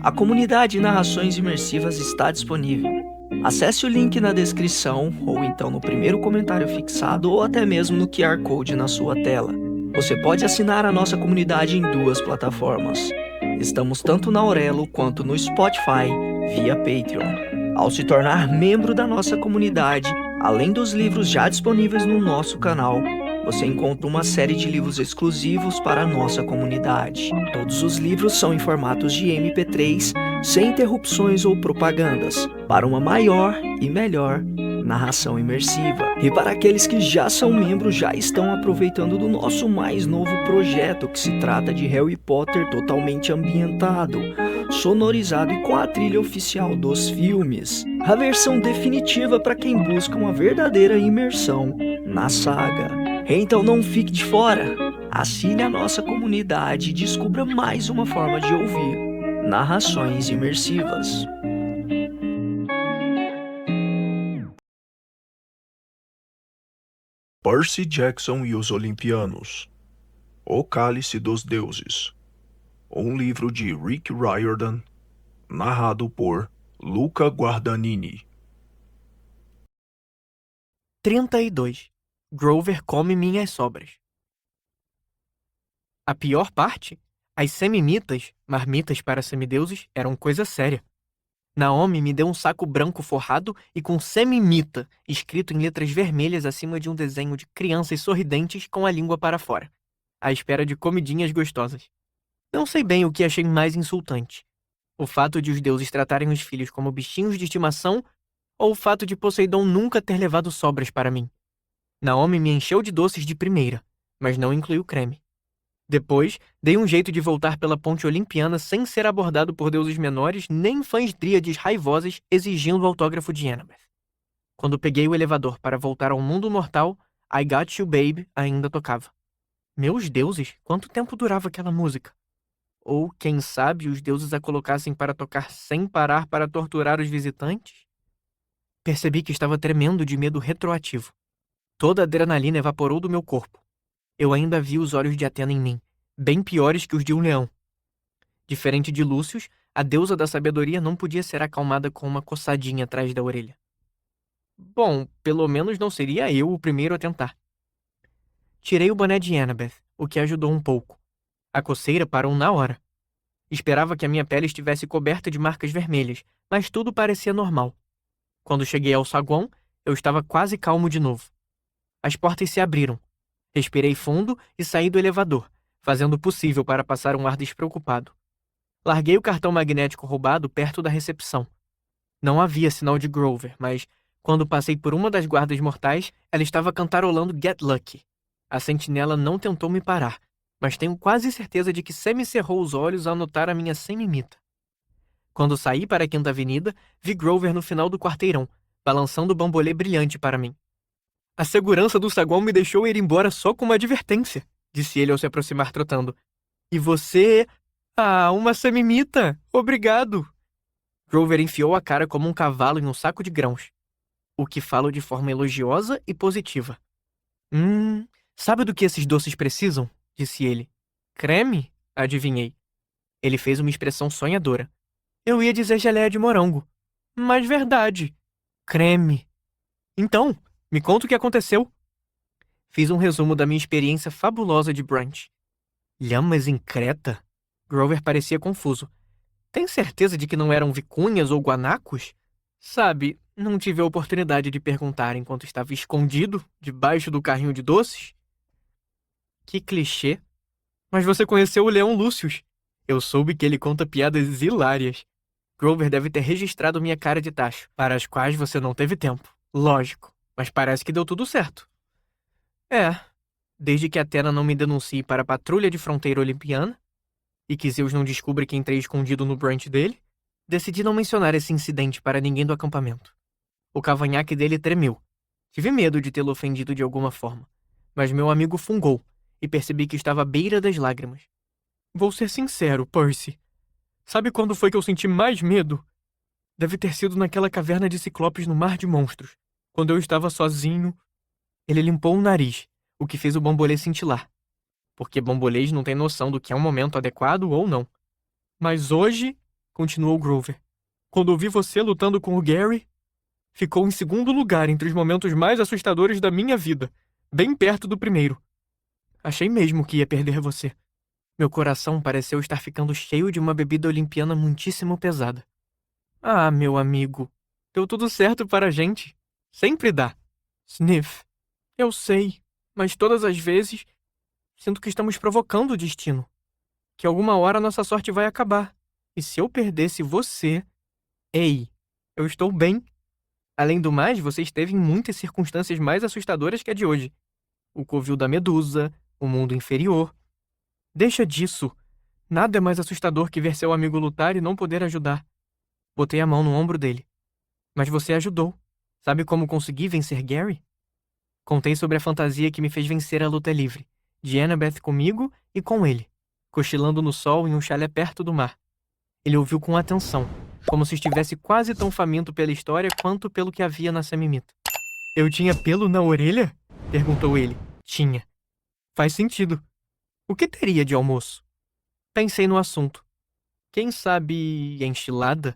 A comunidade Narrações Imersivas está disponível. Acesse o link na descrição, ou então no primeiro comentário fixado, ou até mesmo no QR Code na sua tela. Você pode assinar a nossa comunidade em duas plataformas. Estamos tanto na Aurelo quanto no Spotify, via Patreon. Ao se tornar membro da nossa comunidade, além dos livros já disponíveis no nosso canal, você encontra uma série de livros exclusivos para a nossa comunidade. Todos os livros são em formatos de MP3, sem interrupções ou propagandas, para uma maior e melhor narração imersiva. E para aqueles que já são membros, já estão aproveitando do nosso mais novo projeto, que se trata de Harry Potter totalmente ambientado, sonorizado e com a trilha oficial dos filmes. A versão definitiva para quem busca uma verdadeira imersão na saga. Então não fique de fora. Assine a nossa comunidade e descubra mais uma forma de ouvir narrações imersivas. Percy Jackson e os Olimpianos. O Cálice dos Deuses. Um livro de Rick Riordan, narrado por Luca Guadagnini. 32. Grover come minhas sobras. A pior parte? As semimitas, marmitas para semideuses, eram coisa séria. Naomi me deu um saco branco forrado e com semimita escrito em letras vermelhas acima de um desenho de crianças sorridentes com a língua para fora, à espera de comidinhas gostosas. Não sei bem o que achei mais insultante. O fato de os deuses tratarem os filhos como bichinhos de estimação ou o fato de Poseidon nunca ter levado sobras para mim. Naomi me encheu de doces de primeira, mas não incluiu creme. Depois, dei um jeito de voltar pela ponte olimpiana sem ser abordado por deuses menores nem fãs dríades raivosas exigindo o autógrafo de Annabeth. Quando peguei o elevador para voltar ao mundo mortal, I Got You Babe ainda tocava. Meus deuses, quanto tempo durava aquela música? Ou, quem sabe, os deuses a colocassem para tocar sem parar para torturar os visitantes? Percebi que estava tremendo de medo retroativo. Toda a adrenalina evaporou do meu corpo. Eu ainda vi os olhos de Atena em mim, bem piores que os de um leão. Diferente de Lúcius, a deusa da sabedoria não podia ser acalmada com uma coçadinha atrás da orelha. Bom, pelo menos não seria eu o primeiro a tentar. Tirei o boné de Annabeth, o que ajudou um pouco. A coceira parou na hora. Esperava que a minha pele estivesse coberta de marcas vermelhas, mas tudo parecia normal. Quando cheguei ao saguão, eu estava quase calmo de novo. As portas se abriram. Respirei fundo e saí do elevador, fazendo o possível para passar um ar despreocupado. Larguei o cartão magnético roubado perto da recepção. Não havia sinal de Grover, mas, quando passei por uma das guardas mortais, ela estava cantarolando Get Lucky. A sentinela não tentou me parar, mas tenho quase certeza de que semicerrou os olhos ao notar a minha semimita. Quando saí para a Quinta Avenida, vi Grover no final do quarteirão, balançando o bambolê brilhante para mim. A segurança do saguão me deixou ir embora só com uma advertência, disse ele ao se aproximar trotando. E você... Ah, uma semimita! Obrigado! Grover enfiou a cara como um cavalo em um saco de grãos. O que falo de forma elogiosa e positiva. Sabe do que esses doces precisam? Disse ele. Creme? Adivinhei. Ele fez uma expressão sonhadora. Eu ia dizer geleia de morango. Mas verdade. Creme. Então... me conta o que aconteceu. Fiz um resumo da minha experiência fabulosa de brunch. Lhamas em Creta? Grover parecia confuso. Tem certeza de que não eram vicunhas ou guanacos? Sabe, não tive a oportunidade de perguntar enquanto estava escondido, debaixo do carrinho de doces. Que clichê. Mas você conheceu o Leão Lúcius. Eu soube que ele conta piadas hilárias. Grover deve ter registrado minha cara de tacho, para as quais você não teve tempo. Lógico. Mas parece que deu tudo certo. Desde que Atena não me denuncie para a patrulha de fronteira olimpiana e que Zeus não descubra que entrei escondido no brunch dele, decidi não mencionar esse incidente para ninguém do acampamento. O cavanhaque dele tremeu. Tive medo de tê-lo ofendido de alguma forma, mas meu amigo fungou e percebi que estava à beira das lágrimas. Vou ser sincero, Percy. Sabe quando foi que eu senti mais medo? Deve ter sido naquela caverna de Ciclopes no Mar de Monstros. Quando eu estava sozinho, ele limpou o nariz, o que fez o bambolê cintilar. Porque bambolês não têm noção do que é um momento adequado ou não. Mas hoje, continuou Grover. Quando eu vi você lutando com o Gary, ficou em segundo lugar entre os momentos mais assustadores da minha vida, bem perto do primeiro. Achei mesmo que ia perder você. Meu coração pareceu estar ficando cheio de uma bebida olimpiana muitíssimo pesada. Ah, meu amigo, deu tudo certo para a gente. Sempre dá. Sniff, eu sei, mas todas as vezes sinto que estamos provocando o destino. Que alguma hora nossa sorte vai acabar. E se eu perdesse você... Ei, eu estou bem. Além do mais, você esteve em muitas circunstâncias mais assustadoras que a de hoje. O covil da Medusa, o mundo inferior. Deixa disso. Nada é mais assustador que ver seu amigo lutar e não poder ajudar. Botei a mão no ombro dele. Mas você ajudou. Sabe como consegui vencer Gary? Contei sobre a fantasia que me fez vencer a luta livre, de Annabeth comigo e com ele, cochilando no sol em um chalé perto do mar. Ele ouviu com atenção, como se estivesse quase tão faminto pela história quanto pelo que havia na Samimita. Eu tinha pelo na orelha? Perguntou ele. Tinha. Faz sentido. O que teria de almoço? Pensei no assunto. Quem sabe enchilada?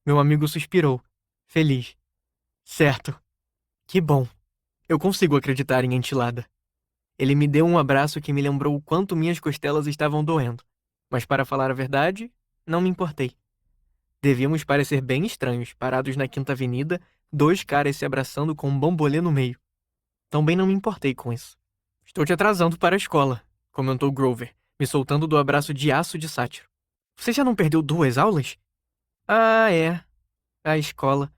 Meu amigo suspirou, feliz. Certo. Que bom. Eu consigo acreditar em enchilada. Ele me deu um abraço que me lembrou o quanto minhas costelas estavam doendo. Mas para falar a verdade, não me importei. Devíamos parecer bem estranhos, parados na Quinta Avenida, dois caras se abraçando com um bambolê no meio. Também não me importei com isso. Estou te atrasando para a escola, comentou Grover, me soltando do abraço de aço de sátiro. Você já não perdeu 2 aulas? Ah, é. A escola.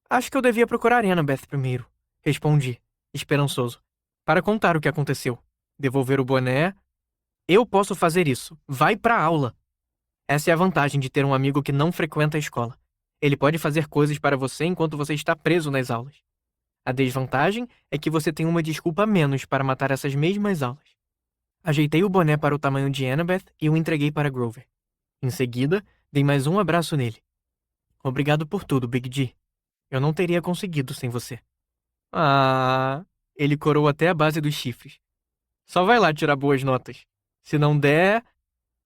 Acho que eu devia procurar Annabeth primeiro. Respondi, esperançoso, para contar o que aconteceu. Devolver o boné. Eu posso fazer isso. Vai pra aula. Essa é a vantagem de ter um amigo que não frequenta a escola. Ele pode fazer coisas para você enquanto você está preso nas aulas. A desvantagem é que você tem uma desculpa a menos para matar essas mesmas aulas. Ajeitei o boné para o tamanho de Annabeth e o entreguei para Grover. Em seguida, dei mais um abraço nele. Obrigado por tudo, Big D. Eu não teria conseguido sem você. Ah, ele corou até a base dos chifres. Só vai lá tirar boas notas. Se não der...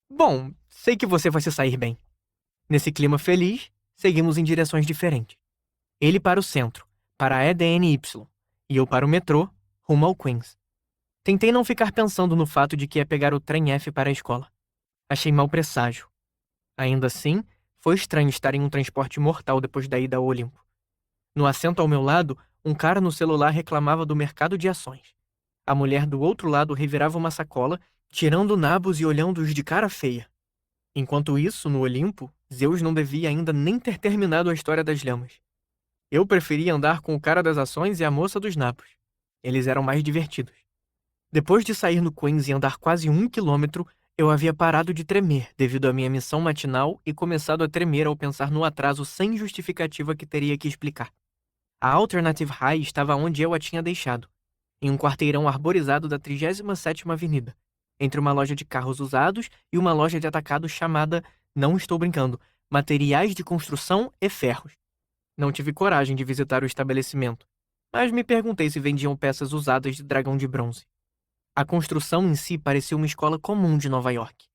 Bom, sei que você vai se sair bem. Nesse clima feliz, seguimos em direções diferentes. Ele para o centro, para a EDNY, e eu para o metrô, rumo ao Queens. Tentei não ficar pensando no fato de que ia pegar o trem F para a escola. Achei mau presságio. Ainda assim, foi estranho estar em um transporte mortal depois da ida ao Olimpo. No assento ao meu lado, um cara no celular reclamava do mercado de ações. A mulher do outro lado revirava uma sacola, tirando nabos e olhando-os de cara feia. Enquanto isso, no Olimpo, Zeus não devia ainda nem ter terminado a história das lhamas. Eu preferia andar com o cara das ações e a moça dos nabos. Eles eram mais divertidos. Depois de sair no Queens e andar quase 1 quilômetro, eu havia parado de tremer devido à minha missão matinal e começado a tremer ao pensar no atraso sem justificativa que teria que explicar. A Alternative High estava onde eu a tinha deixado, em um quarteirão arborizado da 37ª Avenida, entre uma loja de carros usados e uma loja de atacado chamada, não estou brincando, Materiais de Construção e Ferros. Não tive coragem de visitar o estabelecimento, mas me perguntei se vendiam peças usadas de dragão de bronze. A construção em si parecia uma escola comum de Nova York.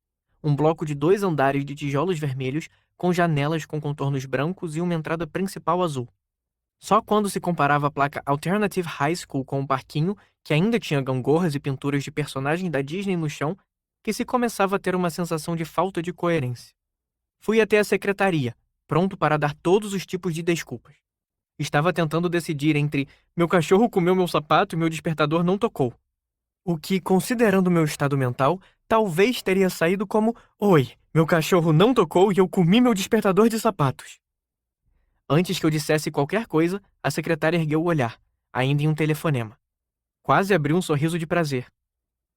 Um bloco de 2 andares de tijolos vermelhos, com janelas com contornos brancos e uma entrada principal azul. Só quando se comparava a placa Alternative High School com o parquinho, que ainda tinha gangorras e pinturas de personagens da Disney no chão, que se começava a ter uma sensação de falta de coerência. Fui até a secretaria, pronto para dar todos os tipos de desculpas. Estava tentando decidir entre meu cachorro comeu meu sapato e meu despertador não tocou. O que, considerando meu estado mental, talvez teria saído como oi, meu cachorro não tocou e eu comi meu despertador de sapatos. Antes que eu dissesse qualquer coisa, a secretária ergueu o olhar, ainda em um telefonema. Quase abriu um sorriso de prazer.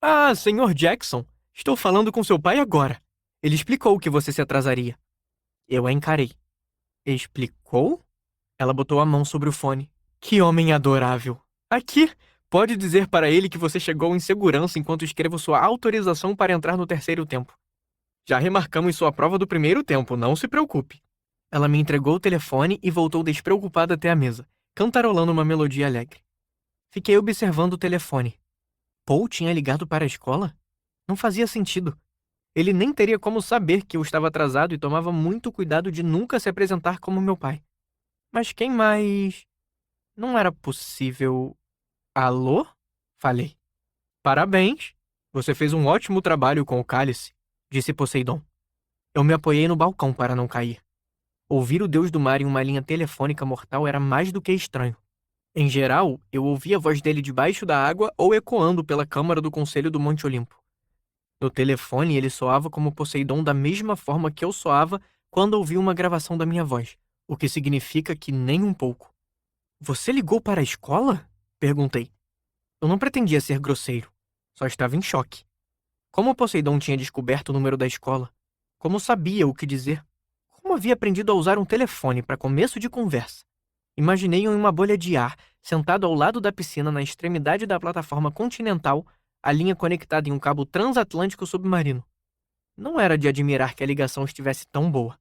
Ah, senhor Jackson, estou falando com seu pai agora. Ele explicou que você se atrasaria. Eu a encarei. Explicou? Ela botou a mão sobre o fone. Que homem adorável. Aqui, pode dizer para ele que você chegou em segurança enquanto escrevo sua autorização para entrar no 3º tempo. Já remarcamos sua prova do 1º tempo, não se preocupe. Ela me entregou o telefone e voltou despreocupada até a mesa, cantarolando uma melodia alegre. Fiquei observando o telefone. Paul tinha ligado para a escola? Não fazia sentido. Ele nem teria como saber que eu estava atrasado e tomava muito cuidado de nunca se apresentar como meu pai. Mas quem mais? Não era possível. Alô? Falei. Parabéns! Você fez um ótimo trabalho com o cálice, disse Poseidon. Eu me apoiei no balcão para não cair. Ouvir o deus do mar em uma linha telefônica mortal era mais do que estranho. Em geral, eu ouvia a voz dele debaixo da água ou ecoando pela câmara do Conselho do Monte Olimpo. No telefone, ele soava como Poseidon da mesma forma que eu soava quando ouvi uma gravação da minha voz, o que significa que nem um pouco. Você ligou para a escola? Perguntei. Eu não pretendia ser grosseiro, só estava em choque. Como Poseidon tinha descoberto o número da escola? Como sabia o que dizer? Como havia aprendido a usar um telefone para começo de conversa? Imaginei-o em uma bolha de ar, sentado ao lado da piscina na extremidade da plataforma continental, a linha conectada em um cabo transatlântico submarino. Não era de admirar que a ligação estivesse tão boa.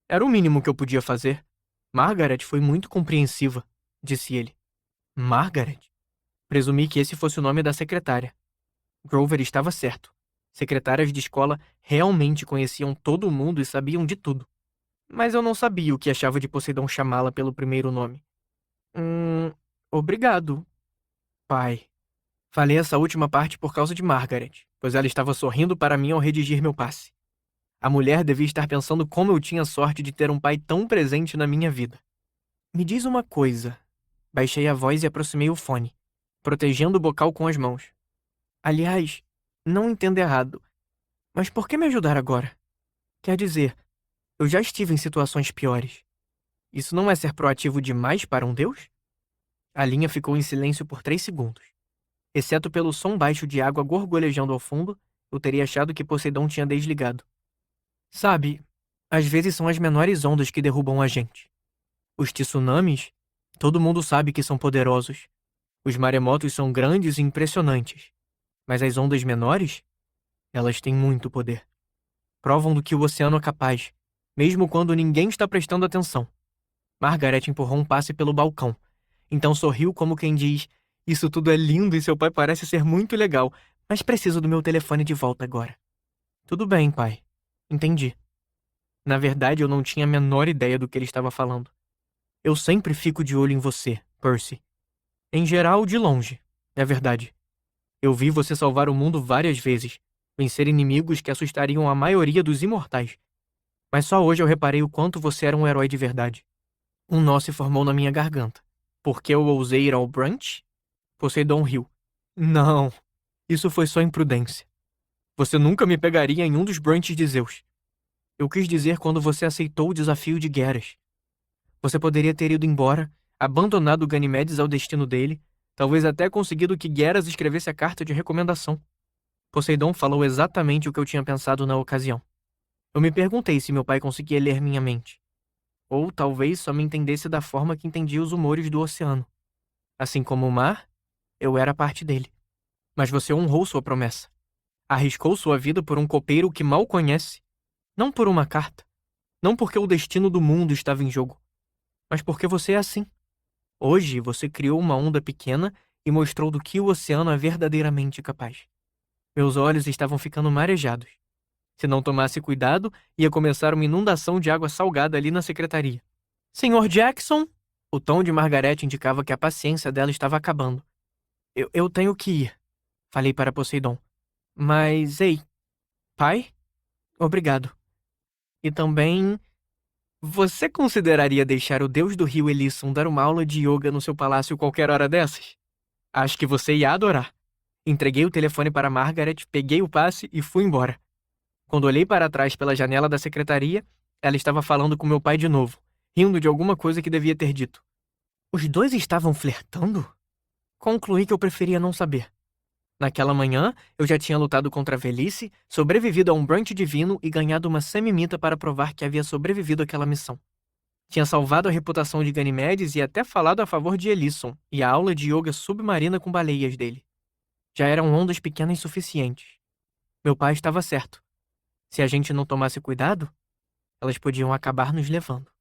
Era o mínimo que eu podia fazer. Margaret foi muito compreensiva, disse ele. Margaret? Presumi que esse fosse o nome da secretária. Grover estava certo. Secretárias de escola realmente conheciam todo mundo e sabiam de tudo. Mas eu não sabia o que achava de Poseidon chamá-la pelo primeiro nome. Obrigado, pai. Falei essa última parte por causa de Margaret, pois ela estava sorrindo para mim ao redigir meu passe. A mulher devia estar pensando como eu tinha sorte de ter um pai tão presente na minha vida. Me diz uma coisa. Baixei a voz e aproximei o fone, protegendo o bocal com as mãos. Aliás, não entenda errado, mas por que me ajudar agora? Quer dizer, eu já estive em situações piores. Isso não é ser proativo demais para um deus? A linha ficou em silêncio por 3 segundos. Exceto pelo som baixo de água gorgolejando ao fundo, eu teria achado que Poseidon tinha desligado. Sabe, às vezes são as menores ondas que derrubam a gente. Os tsunamis, todo mundo sabe que são poderosos. Os maremotos são grandes e impressionantes. Mas as ondas menores, elas têm muito poder. Provam do que o oceano é capaz, mesmo quando ninguém está prestando atenção. Margaret empurrou um passe pelo balcão. Então sorriu como quem diz: isso tudo é lindo e seu pai parece ser muito legal, mas preciso do meu telefone de volta agora. Tudo bem, pai. Entendi. Na verdade, eu não tinha a menor ideia do que ele estava falando. Eu sempre fico de olho em você, Percy. Em geral, de longe, é verdade. Eu vi você salvar o mundo várias vezes, vencer inimigos que assustariam a maioria dos imortais. Mas só hoje eu reparei o quanto você era um herói de verdade. Um nó se formou na minha garganta. Por que eu ousei ir ao brunch? Poseidon riu. Não, isso foi só imprudência. Você nunca me pegaria em um dos brunches de Zeus. Eu quis dizer quando você aceitou o desafio de Geras. Você poderia ter ido embora, abandonado Ganimedes ao destino dele, talvez até conseguido que Geras escrevesse a carta de recomendação. Poseidon falou exatamente o que eu tinha pensado na ocasião. Eu me perguntei se meu pai conseguia ler minha mente. Ou talvez só me entendesse da forma que entendia os humores do oceano. Assim como o mar, eu era parte dele. Mas você honrou sua promessa. Arriscou sua vida por um copeiro que mal conhece. Não por uma carta. Não porque o destino do mundo estava em jogo. Mas porque você é assim. Hoje você criou uma onda pequena e mostrou do que o oceano é verdadeiramente capaz. Meus olhos estavam ficando marejados. Se não tomasse cuidado, ia começar uma inundação de água salgada ali na secretaria. Senhor Jackson? O tom de Margaret indicava que a paciência dela estava acabando. Eu tenho que ir, falei para Poseidon. Mas, ei, pai? Obrigado. E também, você consideraria deixar o deus do rio Elisson dar uma aula de yoga no seu palácio qualquer hora dessas? Acho que você ia adorar. Entreguei o telefone para Margaret, peguei o passe e fui embora. Quando olhei para trás pela janela da secretaria, ela estava falando com meu pai de novo, rindo de alguma coisa que devia ter dito. Os dois estavam flertando? Concluí que eu preferia não saber. Naquela manhã, eu já tinha lutado contra a velhice, sobrevivido a um brunch divino e ganhado uma semimita para provar que havia sobrevivido àquela missão. Tinha salvado a reputação de Ganimedes e até falado a favor de Elisson e a aula de yoga submarina com baleias dele. Já eram ondas pequenas suficientes. Meu pai estava certo. Se a gente não tomasse cuidado, elas podiam acabar nos levando.